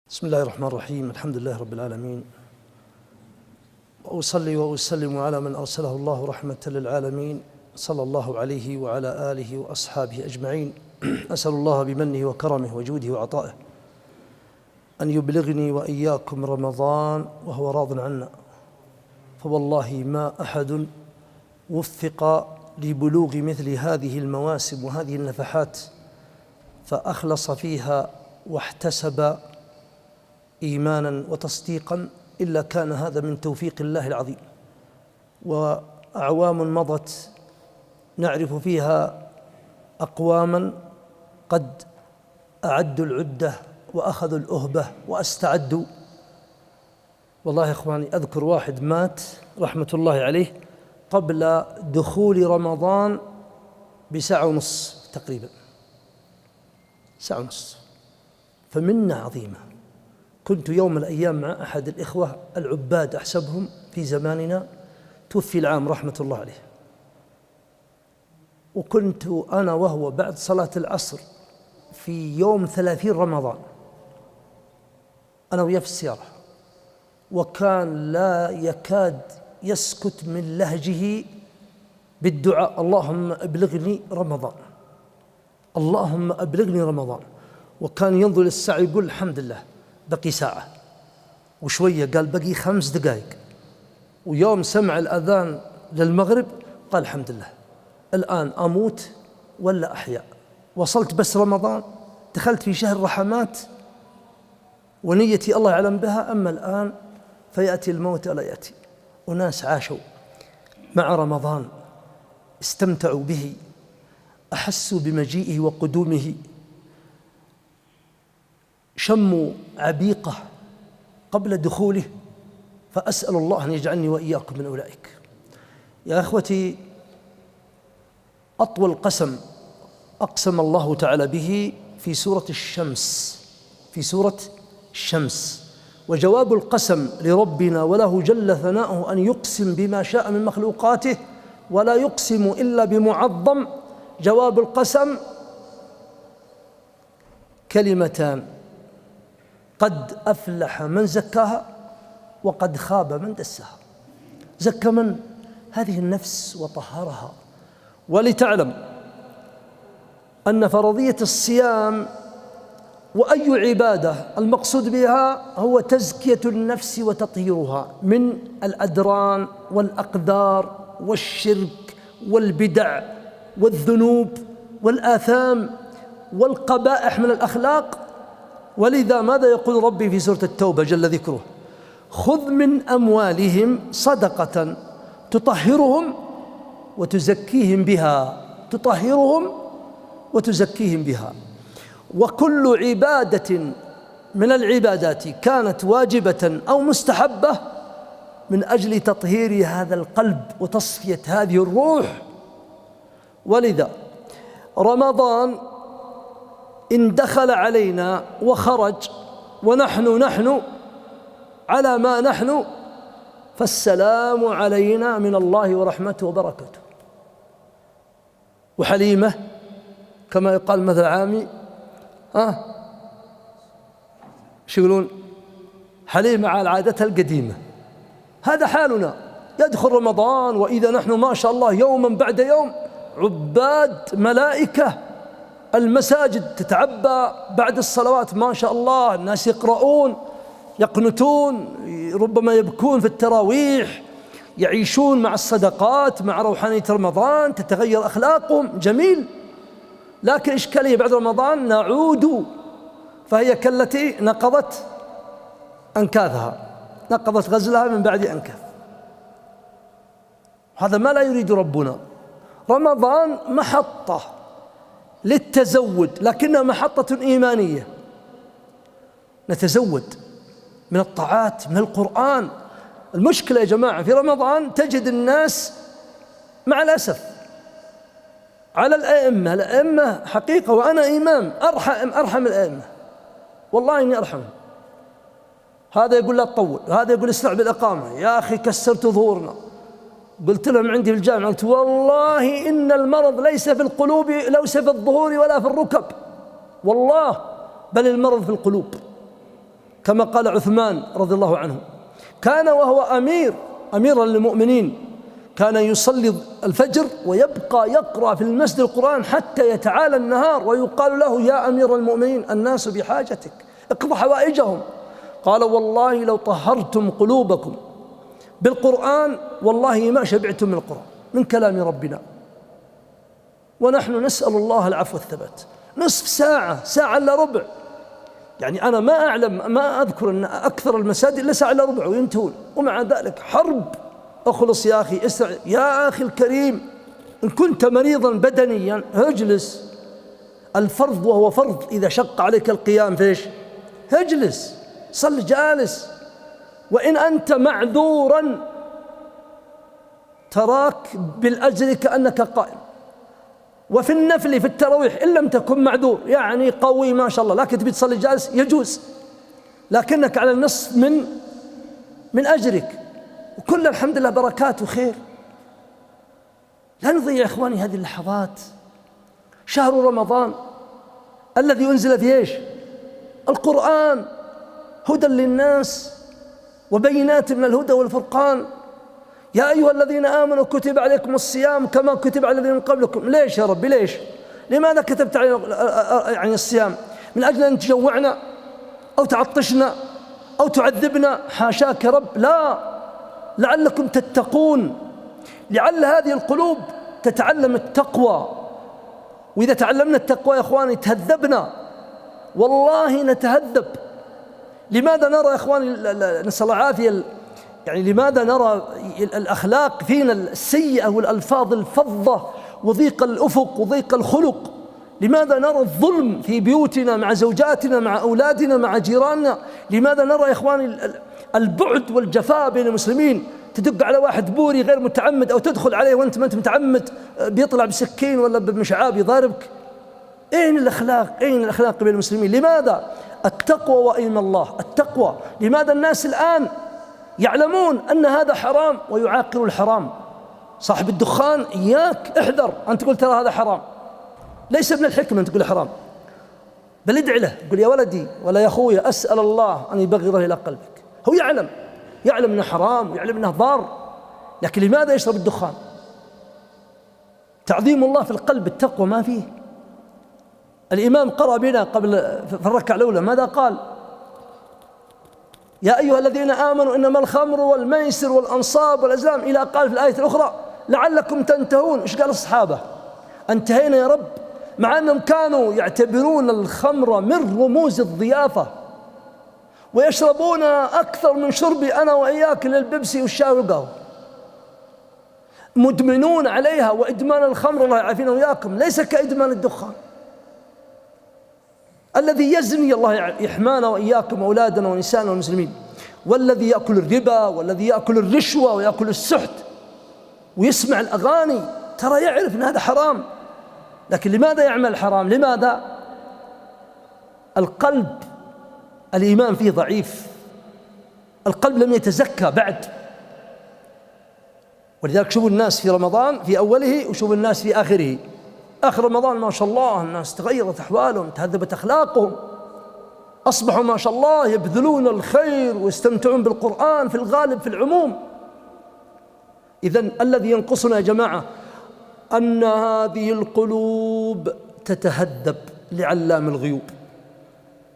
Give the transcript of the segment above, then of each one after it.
بسم الله الرحمن الرحيم. الحمد لله رب العالمين، وأصلي وأسلم على من أرسله الله رحمة للعالمين صلى الله عليه وعلى آله وأصحابه أجمعين. أسأل الله بمنه وكرمه وجوده وعطائه أن يبلغني وإياكم رمضان وهو راض عنا، فوالله ما أحد وفق لبلوغ مثل هذه المواسم وهذه النفحات فأخلص فيها واحتسب إيمانا وتصديقا إلا كان هذا من توفيق الله العظيم. وأعوام مضت نعرف فيها أقواما قد أعدوا العدة وأخذوا الأهبة وأستعدوا. والله يا إخواني أذكر واحد مات رحمة الله عليه قبل دخول رمضان بساعة ونص تقريبا، ساعة ونص، فمنة عظيمة. كنت يوم من الأيام مع أحد الإخوة العباد أحسبهم في زماننا، توفي العام رحمة الله عليه، وكنت أنا وهو بعد صلاة العصر في يوم 30 رمضان أنا وياه في السيارة، وكان لا يكاد يسكت من لهجه بالدعاء: اللهم أبلغني رمضان، اللهم أبلغني رمضان. وكان ينظر للساعة يقول الحمد لله بقي ساعة وشوية، قال بقي 5 دقائق. ويوم سمع الأذان للمغرب قال الحمد لله الآن أموت ولا أحيا، وصلت بس رمضان، دخلت في شهر رحمات ونيتي الله يعلم بها، أما الآن فيأتي الموت لا يأتي. وناس عاشوا مع رمضان، استمتعوا به، أحسوا بمجيئه وقدومه، شموا عبيقه قبل دخوله. فأسأل الله أن يجعلني وإياكم من أولئك. يا أخوتي، أطول قسم أقسم الله تعالى به في سورة الشمس، في سورة الشمس. وجواب القسم لربنا وله جل ثناؤه أن يقسم بما شاء من مخلوقاته ولا يقسم إلا بمعظم. جواب القسم كلمتان: قد أفلح من زكاها وقد خاب من دساها. زكى من؟ هذه النفس وطهرها. ولتعلم أن فرضية الصيام وأي عبادة المقصود بها هو تزكية النفس وتطهيرها من الأدران والأقدار والشرك والبدع والذنوب والآثام والقبائح من الأخلاق. ولذا ماذا يقول ربي في سورة التوبة جل ذكره؟ خذ من أموالهم صدقة تطهرهم وتزكيهم بها، تطهرهم وتزكيهم بها. وكل عبادة من العبادات كانت واجبة أو مستحبة من أجل تطهير هذا القلب وتصفية هذه الروح. ولذا رمضان إن دخل علينا وخرج ونحن على ما نحن، فالسلام علينا من الله ورحمته وبركاته. وحليمة كما يقال مثل عامي، شو يقولون؟ حليمة على عادتها القديمة. هذا حالنا. يدخل رمضان وإذا نحن ما شاء الله يوما بعد يوم عباد ملائكة، المساجد تتعبى بعد الصلوات ما شاء الله، الناس يقرؤون يقنتون، ربما يبكون في التراويح، يعيشون مع الصدقات مع روحانية رمضان، تتغير أخلاقهم، جميل. لكن إشكالية بعد رمضان نعود فهي كالتي نقضت أنكاثها، نقضت غزلها من بعد أنكاث. هذا ما لا يريد ربنا. رمضان محطة للتزود، لكنها محطة إيمانية. نتزود من الطاعات، من القرآن. المشكلة يا جماعة في رمضان تجد الناس مع الأسف على الأئمة حقيقة، وأنا إمام أرحم الأئمة، والله إني أرحمهم. هذا يقول لا تطول، هذا يقول اسرع بالإقامة، يا أخي كسرت ظهورنا. قلت لهم عندي في الجامعة، قلت والله إن المرض ليس في القلوب، ليس في الظهور ولا في الركب، والله بل المرض في القلوب. كما قال عثمان رضي الله عنه، كان وهو أميرا للمؤمنين كان يصلي الفجر ويبقى يقرأ في المسجد القرآن حتى يتعالى النهار، ويقال له: يا أمير المؤمنين الناس بحاجتك، اقض حوائجهم. قال: والله لو طهرتم قلوبكم بالقرآن والله ما شبعتم من القرآن، من كلام ربنا. ونحن نسأل الله العفو والثبات. نصف ساعة، ساعة إلا ربع، يعني أنا ما أعلم، ما أذكر أن أكثر المساجد إلا ساعة إلا ربع وينتهون، ومع ذلك حرب. أخلص يا أخي، اسرع يا أخي الكريم، إن كنت مريضا بدنيا اجلس. الفرض وهو فرض إذا شق عليك القيام فيش اجلس، صل جالس. وإن أنت معذورا تراك بالأجر كأنك قائم. وفي النفل في التراويح إن لم تكن معذور، يعني قوي ما شاء الله، لكن تبي تصلي جالس يجوز، لكنك على النصف من أجرك، وكل الحمد لله بركات وخير. لا نضيع يا إخواني هذه اللحظات. شهر رمضان الذي أنزل فيه إيش؟ القرآن، هدى للناس وبينات من الهدى والفرقان. يا أيها الذين آمنوا كتب عليكم الصيام كما كتب على الذين من قبلكم. ليش يا ربي ليش؟ لماذا كتبت يعني الصيام؟ من أجل أن تجوعنا أو تعطشنا أو تعذبنا؟ حاشاك يا رب، لا، لعلكم تتقون، لعل هذه القلوب تتعلم التقوى. وإذا تعلمنا التقوى يا إخواني تهذبنا، والله نتهذب. لماذا نرى يا إخواني، نسأل الله العافية، يعني لماذا نرى الأخلاق فينا السيئة والألفاظ الفظة وضيق الأفق وضيق الخلق؟ لماذا نرى الظلم في بيوتنا مع زوجاتنا مع أولادنا مع جيراننا؟ لماذا نرى يا إخواني البعد والجفاء بين المسلمين؟ تدق على واحد بوري غير متعمد أو تدخل عليه وأنت ما أنت متعمد، بيطلع بسكين ولا بمشعاب يضاربك. أين الأخلاق؟ أين الأخلاق بين المسلمين؟ لماذا؟ التقوى وأيم الله، التقوى. لماذا الناس الآن يعلمون أن هذا حرام ويعاقروا الحرام؟ صاحب الدخان إياك احذر أن تقول ترى هذا حرام، ليس من الحكمة أن تقول حرام، بل ادع له، قل يا ولدي ولا يا أخوي أسأل الله أن يبغضه إلى قلبك. هو يعلم أنه حرام ويعلم أنه ضار، لكن لماذا يشرب الدخان؟ تعظيم الله في القلب، التقوى ما فيه. الإمام قرأ بنا قبل في الركعة الأولى ماذا قال؟ يا أيها الذين آمنوا إنما الخمر والميسر والأنصاب والأزلام، إلى قال في الآية الأخرى لعلكم تنتهون. إيش قال الصحابة؟ انتهينا يا رب، مع أنهم كانوا يعتبرون الخمر من رموز الضيافة ويشربون أكثر من شربي أنا وإياك للبيبسي والشاي والقهوة، مدمنون عليها. وإدمان الخمر الله يعافينا وإياكم ليس كإدمان الدخان. الذي يزني الله يحمانا وإياكم أولادنا ونساءنا والمسلمين، والذي يأكل الربا والذي يأكل الرشوة ويأكل السحت ويسمع الأغاني، ترى يعرف أن هذا حرام، لكن لماذا يعمل الحرام؟ لماذا؟ القلب الإيمان فيه ضعيف، القلب لم يتزكى بعد. ولذلك شوفوا الناس في رمضان في أوله وشوفوا الناس في آخره. آخر رمضان ما شاء الله الناس تغيرت أحوالهم، تهذبت أخلاقهم، أصبحوا ما شاء الله يبذلون الخير ويستمتعون بالقرآن في الغالب في العموم. إذن الذي ينقصنا يا جماعة أن هذه القلوب تتهذب لعلام الغيوب.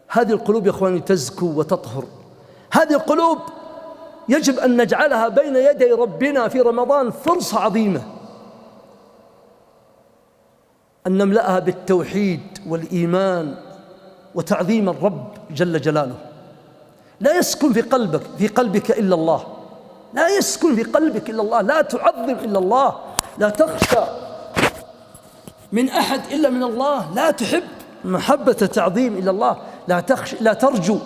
هذه القلوب يا أخواني تزكو وتطهر. هذه القلوب يجب أن نجعلها بين يدي ربنا في رمضان فرصة عظيمة، أن نملأها بالتوحيد والإيمان وتعظيم الرب جل جلاله. لا يسكن في قلبك إلا الله، لا يسكن في قلبك إلا الله، لا تعظم إلا الله، لا تخشى من أحد إلا من الله، لا تحب محبة تعظيم إلا الله، لا ترجو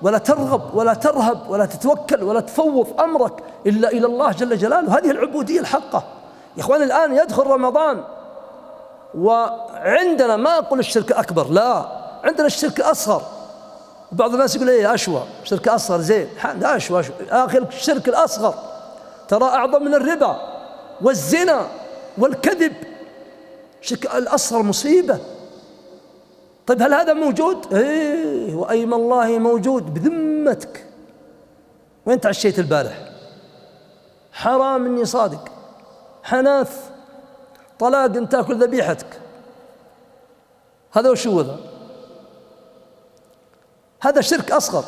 ولا ترغب ولا ترهب ولا تتوكل ولا تفوض أمرك إلا إلى الله جل جلاله. هذه العبودية الحقة يا إخوان. الآن يدخل رمضان وعندنا ما أقول الشرك أكبر، لا، عندنا الشرك أصغر. بعض الناس يقول إيه أشوى، شرك أصغر زين، أشوى آخر الشرك الأصغر ترى أعظم من الربا والزنا والكذب. الشرك الأصغر مصيبة. طيب هل هذا موجود؟ إيه، وأيم الله موجود بذمة أمتك. وين تعشيت البارح؟ حرام إني صادق، حناث، طلاق أن تأكل ذبيحتك. هذا وشو هذا؟ هذا شرك أصغر،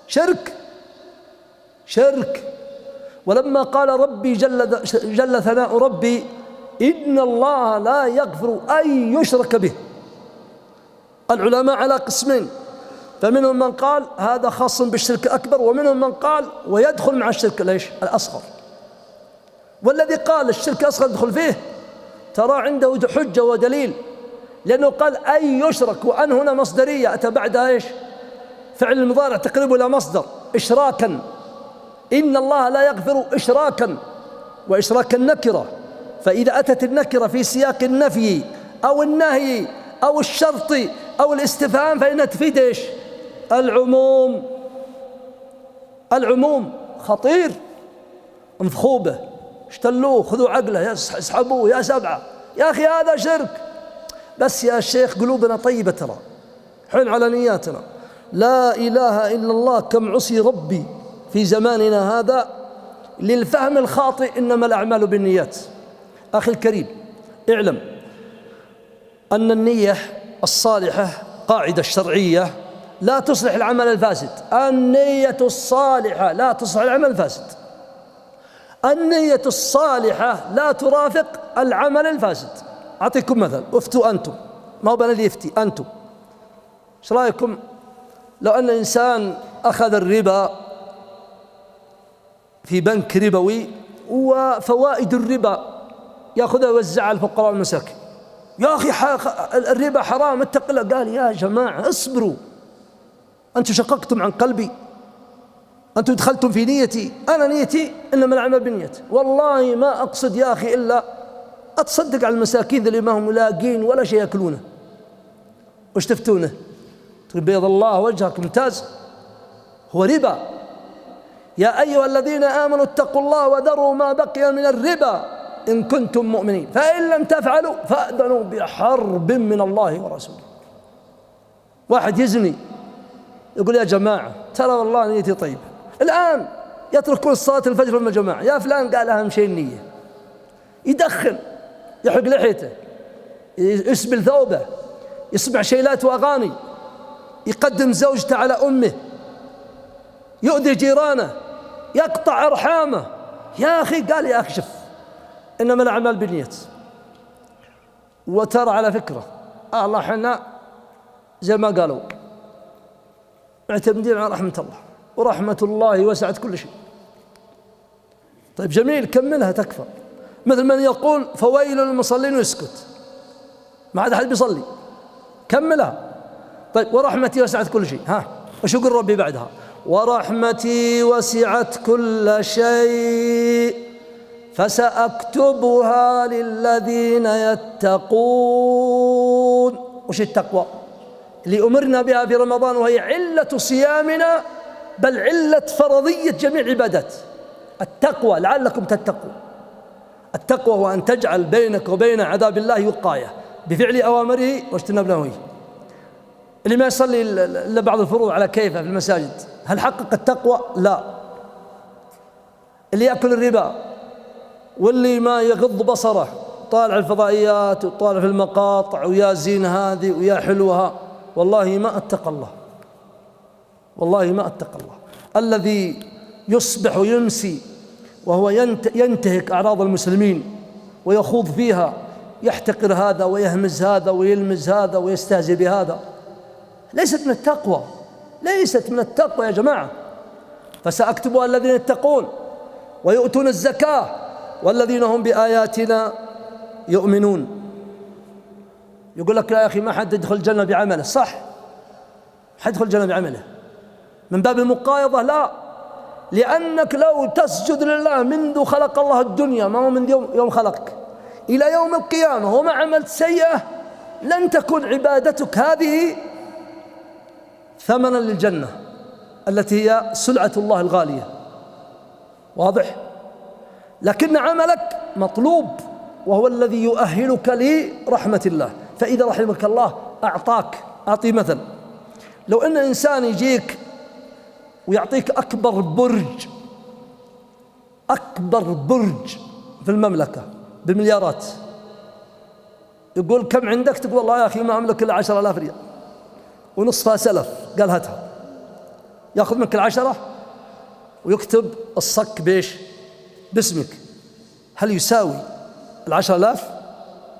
شرك. ولما قال ربي جل ثناء ربي إن الله لا يغفر أن يشرك به، العلماء على قسمين، فمنهم من قال هذا خاص بالشرك الأكبر، ومنهم من قال ويدخل مع الشرك الأصغر. والذي قال الشرك الأصغر يدخل فيه ترى عنده حجة ودليل، لأنه قال أن يشرك، وأن هنا مصدرية أتى بعدها إيش؟ فعل المضارع تقريبه إلى مصدر، إشراكا. إن الله لا يغفر إشراكا، وإشراك النكرة، فإذا أتت النكرة في سياق النفي أو النهي أو الشرط أو الاستفهام فإنها تفيد إيش؟ العموم. خطير، انفخوبه، اشتلوه، خذوا عقله، اسحبوه يا سبعة. يا أخي هذا شرك. بس يا شيخ قلوبنا طيبة ترى، حن على نياتنا. لا إله إلا الله، كم عصي ربي في زماننا هذا للفهم الخاطئ، إنما الأعمال بالنيات. أخي الكريم، اعلم أن النية الصالحة قاعدة شرعية لا تصلح العمل الفاسد. النية الصالحة لا تصلح العمل الفاسد. النية الصالحة لا ترافق العمل الفاسد. أعطيكم مثل، افتوا أنتم، ما هو الذي يفتي، أنتم. ايش رأيكم لو أن إنسان أخذ الربا في بنك ربوي، وفوائد الربا يأخذها ويوزعها على الفقراء والمساكين؟ يا أخي الربا حرام، اتق الله. قال يا جماعة اصبروا، أنتم شققتم عن قلبي، أنتم دخلتم في نيتي. أنا نيتي إنما الأعمال بالنيات. والله ما أقصد يا أخي إلا أتصدق على المساكين اللي ما هم لاقين ولا شيء يأكلونه. وش تفتونه؟ تقول بيض الله وجهك، ممتاز، هو ربا. يا أيها الذين آمنوا اتقوا الله وذروا ما بقي من الربا إن كنتم مؤمنين، فإن لم تفعلوا فأذنوا بحرب من الله ورسوله. واحد يزني يقول يا جماعة ترى والله نيتي طيبة، الآن يتركون صلاة الفجر من الجماعة. يا فلان، قال أهم شيء النية. يدخن، يحق لحيته، يسبل ثوبه، يسمع شيلات وأغاني، يقدم زوجته على أمه، يؤذي جيرانه، يقطع أرحامه. يا أخي قال يا أخي شف، إنما الأعمال بالنيات. وترى على فكرة الله حنا زي ما قالوا معتمدين على رحمة الله، ورحمة الله وسعت كل شيء. طيب جميل، كملها تكفى. مثل من يقول فويل للمصلين ويسكت، ما عاد أحد بيصلي، كملها. طيب ورحمتي وسعت كل شيء، ها وش يقول ربي بعدها؟ ورحمتي وسعت كل شيء فسأكتبها للذين يتقون. وش التقوى اللي أمرنا بها في رمضان، وهي علة صيامنا، بل علة فرضية جميع العبادات؟ التقوى، لعلكم تتقون. التقوى هو أن تجعل بينك وبين عذاب الله وقاية بفعل أوامره واجتناب نواهيه. اللي ما يصلي إلا بعض الفروض على كيفه في المساجد، هل حقق التقوى؟ لا. اللي يأكل الربا، واللي ما يغض بصره، طالع الفضائيات وطالع في المقاطع ويا زين هذه ويا حلوها، والله ما اتقى الله، والله ما اتقى الله. الذي يصبح ويمسي وهو ينتهك أعراض المسلمين ويخوض فيها، يحتقر هذا ويهمز هذا ويلمز هذا ويستهزئ بهذا، ليست من التقوى، ليست من التقوى يا جماعة. فسأكتبها الذين يتقون ويؤتون الزكاة والذين هم بآياتنا يؤمنون. يقول لك يا أخي ما حد يدخل الجنة بعمله، صح، حد يدخل الجنة بعمله من باب المقايضة؟ لا، لأنك لو تسجد لله منذ خلق الله الدنيا، ما هو من يوم خلقك إلى يوم القيامة، وما عملت سيئة، لن تكون عبادتك هذه ثمنا للجنة التي هي سلعة الله الغالية. واضح؟ لكن عملك مطلوب، وهو الذي يؤهلك لرحمة الله. فإذا رحمك الله أعطاك. أعطي مثل، لو أن إنسان يجيك ويعطيك أكبر برج في المملكة بمليارات، يقول كم عندك؟ تقول والله يا أخي ما أملك إلا 10,000 ريال ونصفها سلف، قال هاتها. يأخذ منك 10 ويكتب الصك بإيش؟ باسمك. هل يساوي 10,000؟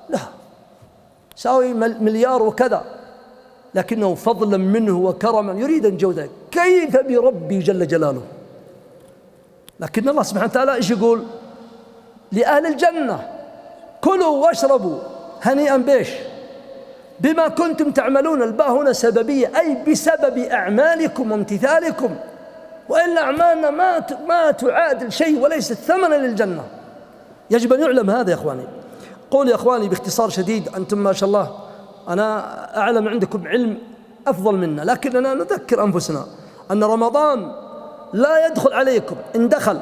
لا، يساوي مليار وكذا، لكنه فضلا منه وكرما يريد أن جوده. كيف بربي جل جلاله؟ لكن الله سبحانه وتعالى إيش يقول لأهل الجنة؟ كلوا واشربوا هنيئا بيش بما كنتم تعملون. الباء هنا سببية، أي بسبب أعمالكم وامتثالكم، وإلا أعمالنا ما تعادل شيء وليست ثمنا للجنة. يجب أن يعلم هذا يا أخواني. قول يا أخواني باختصار شديد، أنتم ما شاء الله أنا أعلم عندكم علم أفضل منا، لكننا نذكر أنفسنا أن رمضان لا يدخل عليكم إن دخل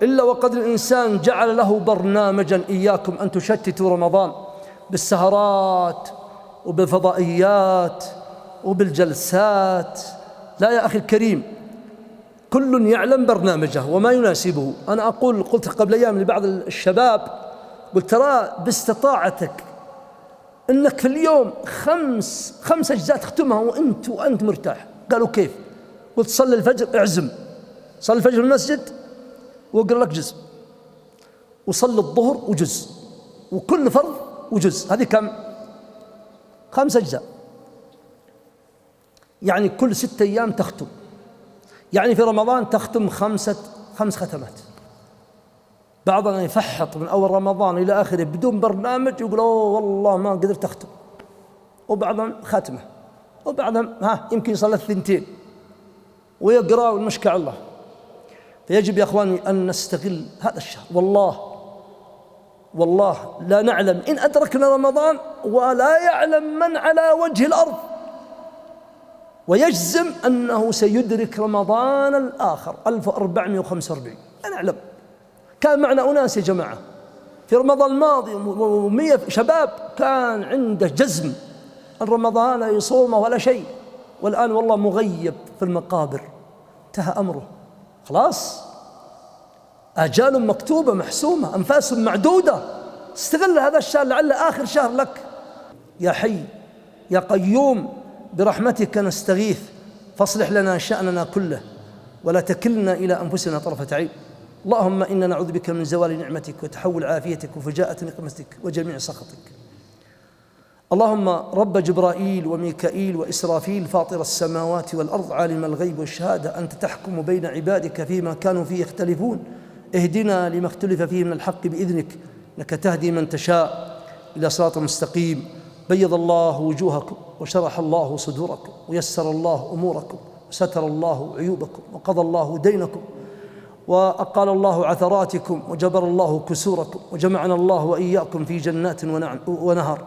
إلا وقد الإنسان جعل له برنامجا. إياكم أن تشتتوا رمضان بالسهرات وبالفضائيات وبالجلسات. لا يا أخي الكريم، كل يعلم برنامجه وما يناسبه. أنا قلت قبل أيام لبعض الشباب، قلت ترى باستطاعتك إنك في اليوم 5 أجزاء تختمها وأنت مرتاح. قالوا كيف؟ قلت صلي الفجر، اعزم صلي الفجر في المسجد واقرأ لك جزء، وصلي الظهر وجزء، وكل فرض وجزء. هذه كم؟ 5 أجزاء، يعني كل 6 أيام تختم. يعني في رمضان تختم 5 ختمات. بعضنا يفحط من أول رمضان إلى آخره بدون برنامج، يقول أوه والله ما قدرت أختم، وبعضهم ختمة، وبعضهم يمكن يصلي 2 ويقرأ والمشكى على الله. فيجب يا أخواني أن نستغل هذا الشهر. والله لا نعلم إن أدركنا رمضان، ولا يعلم من على وجه الأرض ويجزم أنه سيدرك رمضان الآخر 1445. لا نعلم. كان معنا أناس يا جماعة في رمضان الماضي 100 شباب كان عنده جزم أن رمضان لا يصومه ولا شيء، والآن والله مغيب في المقابر، انتهى أمره. خلاص، آجال مكتوبة محسومة، أنفاس معدودة. استغل هذا الشهر لعل آخر شهر لك. يا حي يا قيوم برحمتك نستغيث، فاصلح لنا شأننا كله ولا تكلنا إلى أنفسنا طرفة عين. اللهم إنا نعوذ بك من زوال نعمتك وتحول عافيتك وفجاءة نقمتك وجميع سخطك. اللهم رب جبرائيل وميكائيل وإسرافيل، فاطر السماوات والأرض، عالم الغيب والشهادة، أنت تحكم بين عبادك فيما كانوا فيه يختلفون، اهدنا لما اختلف فيه من الحق بإذنك، إنك تهدي من تشاء إلى صراط مستقيم. بيض الله وجوهكم وشرح الله صدوركم ويسر الله أموركم وستر الله عيوبكم وقضى الله دينكم وأقال الله عثراتكم وجبر الله كسوركم وجمعنا الله وإياكم في جنات ونهر.